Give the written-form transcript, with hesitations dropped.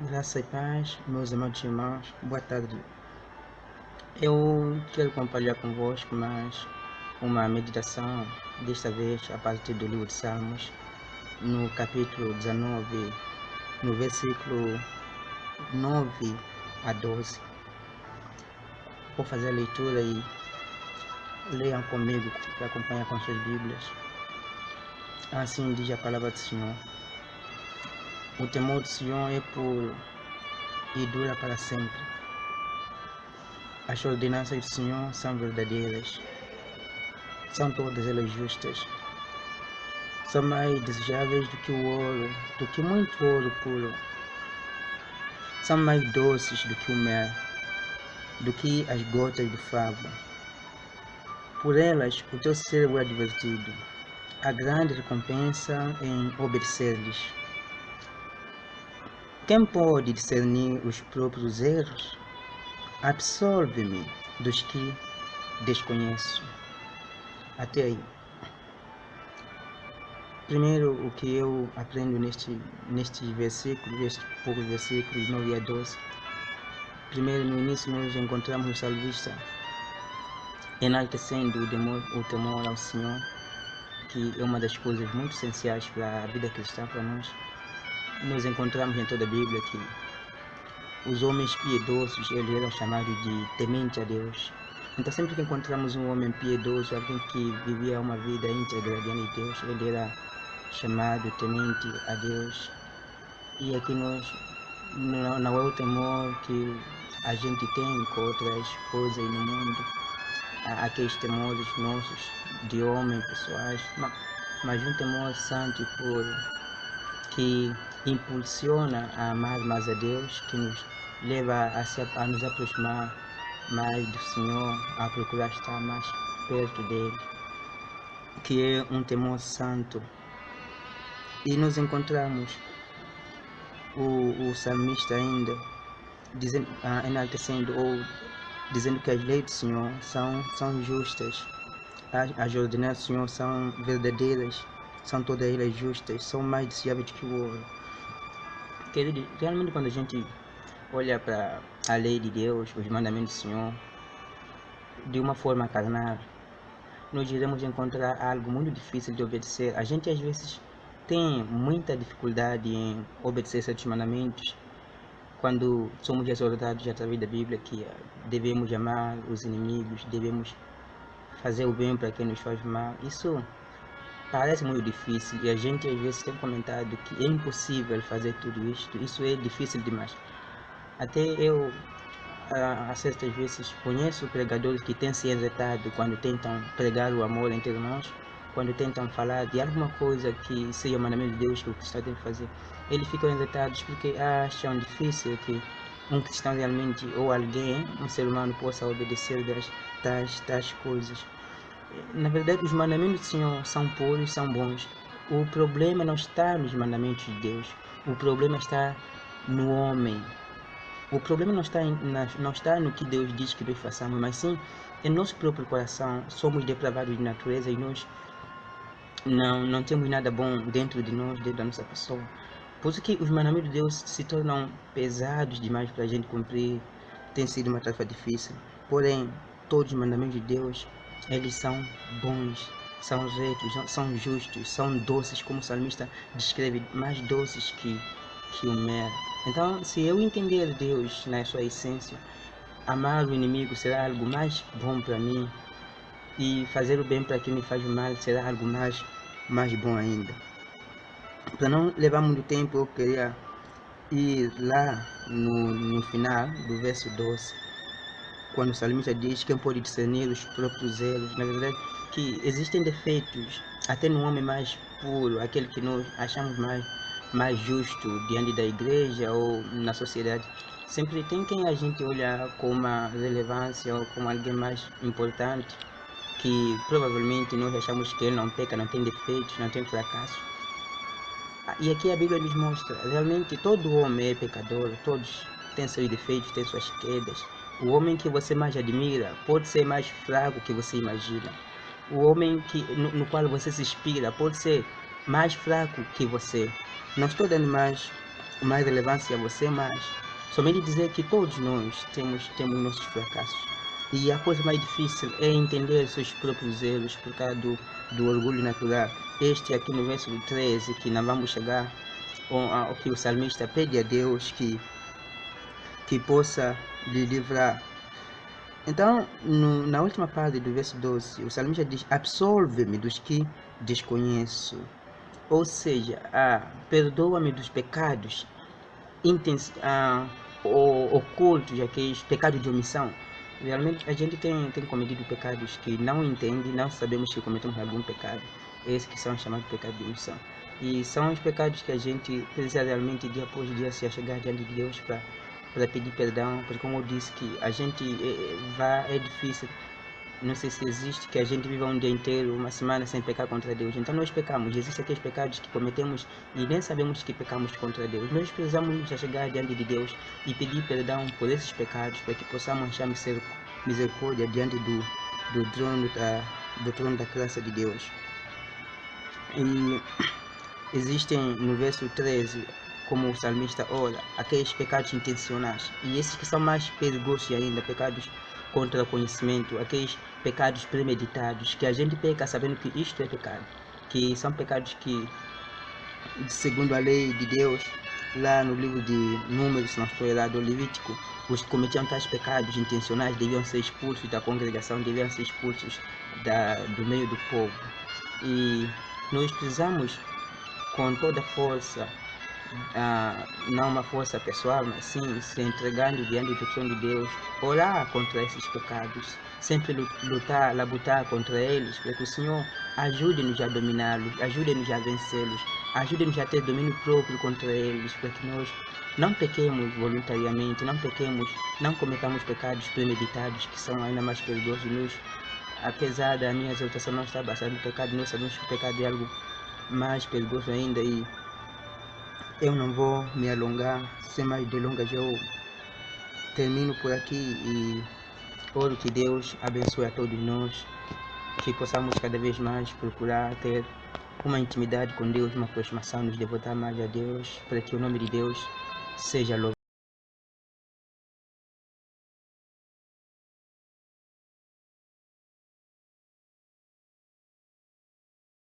Graça e paz, meus amados irmãos, boa tarde. Eu quero compartilhar convosco mais uma meditação, desta vez a partir do livro de Salmos, no capítulo 19, no versículo 9 a 12. Vou fazer a leitura e leiam comigo para acompanhar com suas Bíblias. Assim diz a palavra do Senhor. O temor do Senhor é puro e dura para sempre. As ordenanças do Senhor são verdadeiras, são todas elas justas. São mais desejáveis do que o ouro, do que muito ouro puro. São mais doces do que o mel, do que as gotas do favo. Por elas o teu servo é divertido. Há grande recompensa em obedecer-lhes. Quem pode discernir os próprios erros? Absolve-me dos que desconheço. Até aí. Primeiro, o que eu aprendo neste versículo, estes poucos versículos, 9 a 12. Primeiro, no início, nós encontramos o salmista enaltecendo o temor ao Senhor, que é uma das coisas muito essenciais para a vida cristã para nós. Nós encontramos em toda a Bíblia que os homens piedosos, eles eram chamados de temente a Deus. Então, sempre que encontramos um homem piedoso, alguém que vivia uma vida íntegra diante de Deus, ele era chamado temente a Deus. E aqui nós não é o temor que a gente tem com outras coisas no mundo, aqueles temores nossos de homens pessoais, mas um temor santo e puro que impulsiona a amar mais a Deus, que nos leva a nos aproximar mais do Senhor, a procurar estar mais perto dele, que é um temor santo. E nós encontramos o salmista ainda dizendo, enaltecendo ou dizendo que as leis do Senhor são justas, as ordenanças do Senhor são verdadeiras, são todas elas justas, são mais desejáveis que o ouro. Querido, realmente quando a gente olha para a lei de Deus, os mandamentos do Senhor, de uma forma carnal, nós iremos encontrar algo muito difícil de obedecer. A gente às vezes tem muita dificuldade em obedecer certos mandamentos, quando somos exortados através da Bíblia que devemos amar os inimigos, devemos fazer o bem para quem nos faz mal. Isso parece muito difícil e a gente às vezes tem comentado que é impossível fazer tudo isto, isso é difícil demais. Até eu, a certas vezes, conheço pregadores que têm se irritado quando tentam pregar o amor entre irmãos, quando tentam falar de alguma coisa que seja o mandamento de Deus que o cristão tem que fazer. Eles ficam irritados porque acham difícil que um cristão realmente, ou alguém, um ser humano, possa obedecer tais coisas. Na verdade, os mandamentos do Senhor são puros, são bons. O problema não está nos mandamentos de Deus. O problema está no homem. O problema não está no que Deus diz que nós façamos, mas sim em nosso próprio coração. Somos depravados de natureza e nós não temos nada bom dentro de nós, dentro da nossa pessoa. Por isso que os mandamentos de Deus se tornam pesados demais para a gente cumprir. Tem sido uma tarefa difícil. Porém, todos os mandamentos de Deus, eles são bons, são retos, são justos, são doces, como o salmista descreve, mais doces que o mel. Então, se eu entender Deus na sua essência, amar o inimigo será algo mais bom para mim, e fazer o bem para quem me faz mal será algo mais bom ainda. Para não levar muito tempo, eu queria ir lá no final do verso 12, quando o salmista diz quem pode discernir os próprios erros. Na verdade, que existem defeitos até no homem mais puro, aquele que nós achamos mais justo diante da igreja ou na sociedade. Sempre tem quem a gente olha com uma relevância ou como alguém mais importante, que provavelmente nós achamos que ele não peca, não tem defeitos, não tem fracasso. E aqui a Bíblia nos mostra, realmente todo homem é pecador, todos têm seus defeitos, têm suas quedas. O homem que você mais admira pode ser mais fraco que você imagina. O homem no qual você se inspira pode ser mais fraco que você. Não estou dando mais mais relevância a você, mas somente dizer que todos nós temos nossos fracassos. E a coisa mais difícil é entender seus próprios erros por causa do orgulho natural. Este aqui no verso 13, que nós vamos chegar, ao que o salmista pede a Deus que possa lhe livrar. Então, na última parte do verso 12, o salmista diz: absolve-me dos que desconheço. Ou seja, perdoa-me dos pecados ocultos, aqueles pecados de omissão. Realmente a gente tem cometido pecados que não entende, não sabemos que cometemos algum pecado. Esses que são chamados de pecados de omissão. E são os pecados que a gente precisa realmente dia após dia se chegar diante de Deus para pedir perdão, porque como eu disse que a gente é difícil, não sei se existe que a gente viva um dia inteiro, uma semana sem pecar contra Deus. Então nós pecamos, existem aqueles pecados que cometemos e nem sabemos que pecamos contra Deus. Nós precisamos chegar diante de Deus e pedir perdão por esses pecados, para que possamos achar misericórdia diante do trono da graça de Deus. E existem no verso 13, como o salmista ora, aqueles pecados intencionais, e esses que são mais perigosos ainda, pecados contra o conhecimento, aqueles pecados premeditados, que a gente peca sabendo que isto é pecado, que são pecados que, segundo a lei de Deus, lá no livro de Números, se não estou errado, o Levítico, os que cometiam tais pecados intencionais deviam ser expulsos da congregação, deviam ser expulsos do meio do povo. E nós precisamos, com toda força, não uma força pessoal, mas sim se entregando diante do trono de Deus, orar contra esses pecados, sempre lutar contra eles, para que o Senhor ajude-nos a dominá-los, ajude-nos a vencê-los, ajude-nos a ter domínio próprio contra eles, para que nós não pequemos voluntariamente, não cometamos pecados premeditados, que são ainda mais perigosos. Apesar da minha exaltação não estar bastante no pecado, nós sabemos que o pecado é algo mais perigoso ainda, e eu não vou me alongar, sem mais delongas, eu termino por aqui e oro que Deus abençoe a todos nós, que possamos cada vez mais procurar ter uma intimidade com Deus, uma aproximação, nos devotar mais a Deus, para que o nome de Deus seja louvado.